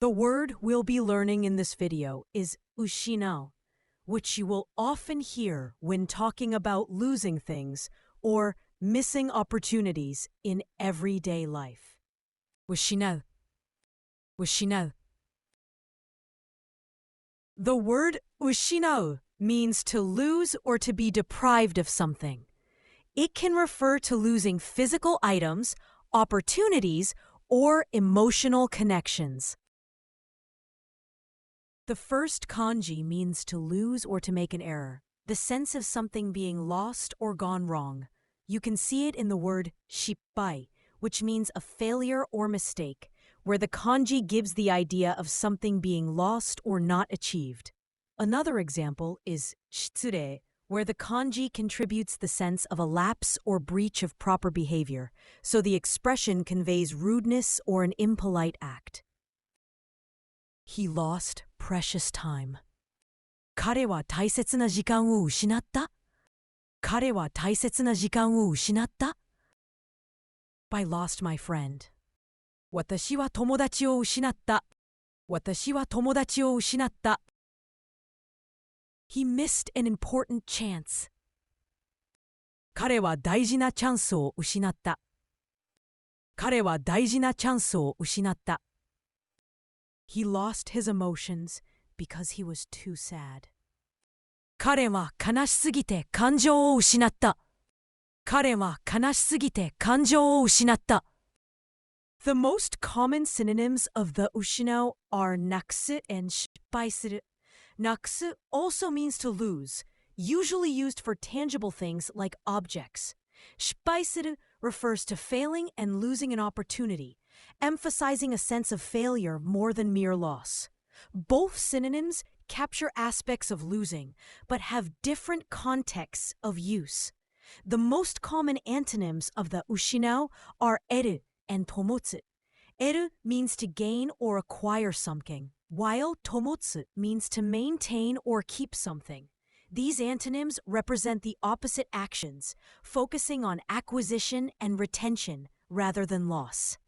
The word we'll be learning in this video is ushinau, which you will often hear when talking about losing things or missing opportunities in everyday life. Ushinau. Ushinau. The word ushinau means to lose or to be deprived of something. It can refer to losing physical items, opportunities, or emotional connections. The first kanji means to lose or to make an error, the sense of something being lost or gone wrong. You can see it in the word shippai, which means a failure or mistake, where the kanji gives the idea of something being lost or not achieved. Another example is shitsure, where the kanji contributes the sense of a lapse or breach of proper behavior, so the expression conveys rudeness or an impolite act. He lost precious time. 彼は大切な時間を失った。彼は大切な時間を失った。I lost my friend. 私は友達を失った。私は友達を失った。He missed an important chance. 彼は大事なチャンスを失った。彼は大事なチャンスを失った。He lost his emotions because he was too sad. 彼は悲しすぎて感情を失った。彼は悲しすぎて感情を失った。The most common synonyms of the ushinau are naksu and shippaisuru. Naksu also means to lose, usually used for tangible things like objects. Shippaisuru refers to failing and losing an opportunity, emphasizing a sense of failure more than mere loss. Both synonyms capture aspects of losing, but have different contexts of use. The most common antonyms of the ushinau are eru and tomotsu. Eru means to gain or acquire something, while tomotsu means to maintain or keep something. These antonyms represent the opposite actions, focusing on acquisition and retention rather than loss.